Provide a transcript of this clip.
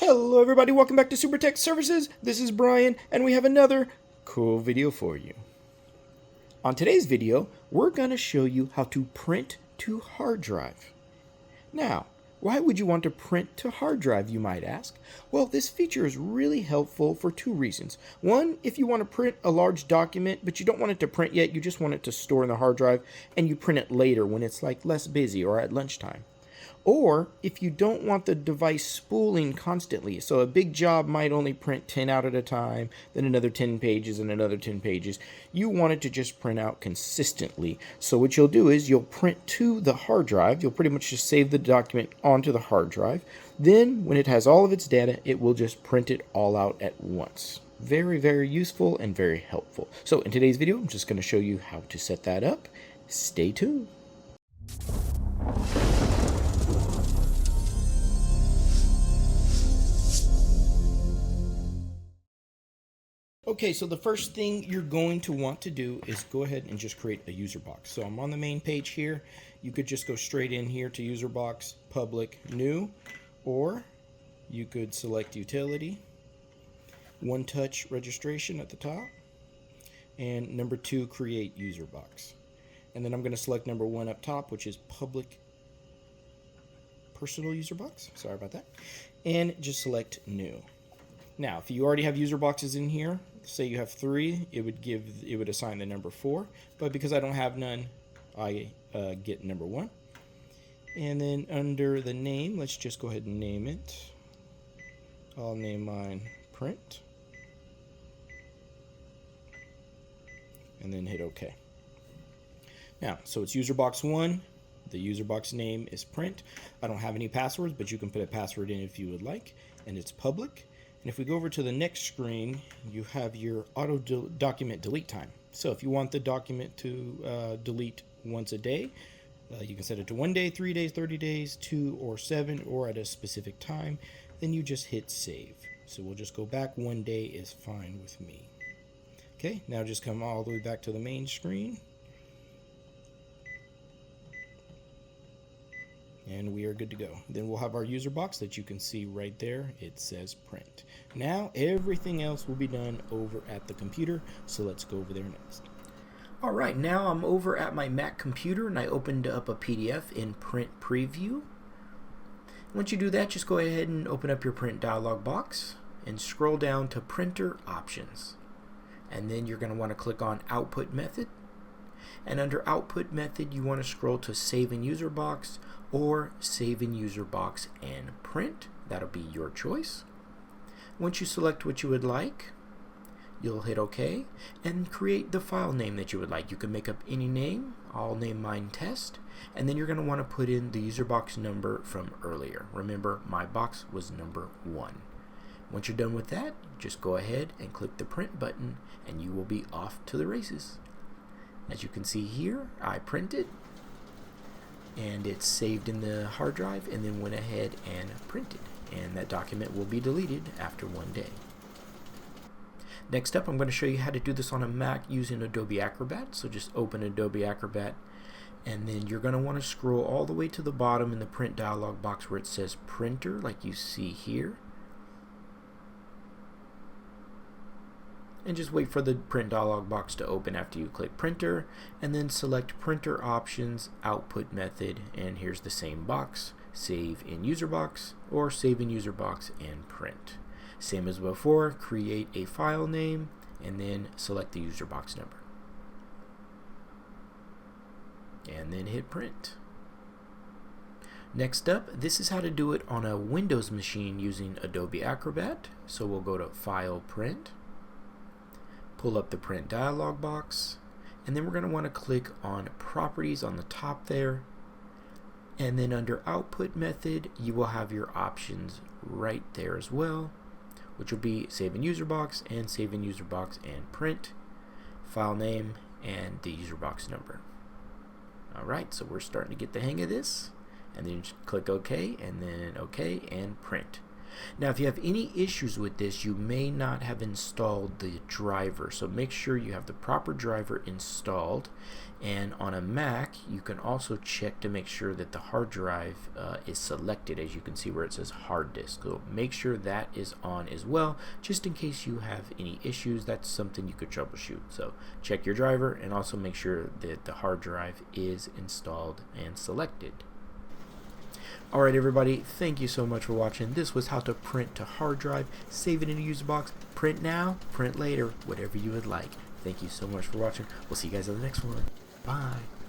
Hello everybody, welcome back to Super Tech Services. This is Brian, and we have another cool video for you. On today's video, we're going to show you how to print to hard drive. Now, why would you want to print to hard drive, you might ask? Well, this feature is really helpful for two reasons. One, if you want to print a large document, but you don't want it to print yet, you just want it to store in the hard drive, and you print it later when it's like less busy or at lunchtime. Or if you don't want the device spooling constantly, so a big job might only print 10 out at a time, then another 10 pages and another 10 pages. You want it to just print out consistently. So what you'll do is you'll print to the hard drive. You'll pretty much just save the document onto the hard drive. Then when it has all of its data, it will just print it all out at once. Very, very useful and very helpful. So in today's video, I'm just going to show you how to set that up. Stay tuned. Okay, so the first thing you're going to want to do is go ahead and just create a user box. So I'm on the main page here. You could just go straight in here to user box, public, new, or you could select utility, one touch registration at the top, and number 2, create user box. And then I'm going to select number 1 up top, which is public personal user box. Sorry about that. And just select new. Now, if you already have user boxes in here, say you have 3, it would assign the number 4. But because I don't have none, I get number 1. And then under the name, let's just go ahead and name it. I'll name mine print. And then hit OK. Now, so it's user box 1. The user box name is print. I don't have any passwords, but you can put a password in if you would like. And it's public. And if we go over to the next screen, you have your auto document delete time. So if you want the document to delete once a day, you can set it to 1 day, 3 days, 30 days, 2 or 7, or at a specific time. Then you just hit save. So we'll just go back. 1 day is fine with me. Okay, now just come all the way back to the main screen. And we are good to go. Then we'll have our user box that you can see right there. It says print. Now everything else will be done over at the computer. So let's go over there next. All right, now I'm over at my Mac computer and I opened up a PDF in Print Preview. Once you do that, just go ahead and open up your print dialog box and scroll down to Printer Options. And then you're going to want to click on Output Method. And under Output Method, you want to scroll to Save in User Box or Save in User Box and Print. That'll be your choice. Once you select what you would like, you'll hit OK and create the file name that you would like. You can make up any name. I'll name mine Test. And then you're going to want to put in the user box number from earlier. Remember, my box was number 1. Once you're done with that, just go ahead and click the Print button and you will be off to the races. As you can see here, I printed and it's saved in the hard drive and then went ahead and printed, and that document will be deleted after 1 day. Next up, I'm going to show you how to do this on a Mac using Adobe Acrobat. So just open Adobe Acrobat and then you're going to want to scroll all the way to the bottom in the print dialog box where it says printer, like you see here. And just wait for the print dialog box to open after you click printer, and then select printer options, output method, and here's the same box, save in user box or save in user box and print. Same as before, create a file name and then select the user box number. And then hit print. Next up, this is how to do it on a Windows machine using Adobe Acrobat. So we'll go to File, Print. Pull up the print dialog box, and then we're going to want to click on Properties on the top there, and then under Output Method you will have your options right there as well, which will be Save in User Box and Save in User Box and Print, file name, and the user box number. Alright, so we're starting to get the hang of this, and then just click OK, and then OK and Print. Now, if you have any issues with this, you may not have installed the driver. So make sure you have the proper driver installed. And on a Mac, you can also check to make sure that the hard drive is selected, as you can see where it says hard disk. So make sure that is on as well, just in case you have any issues. That's something you could troubleshoot. So check your driver and also make sure that the hard drive is installed and selected. Alright everybody, thank you so much for watching. This was how to print to hard drive, save it in a user box, print now, print later, whatever you would like. Thank you so much for watching. We'll see you guys on the next one. Bye.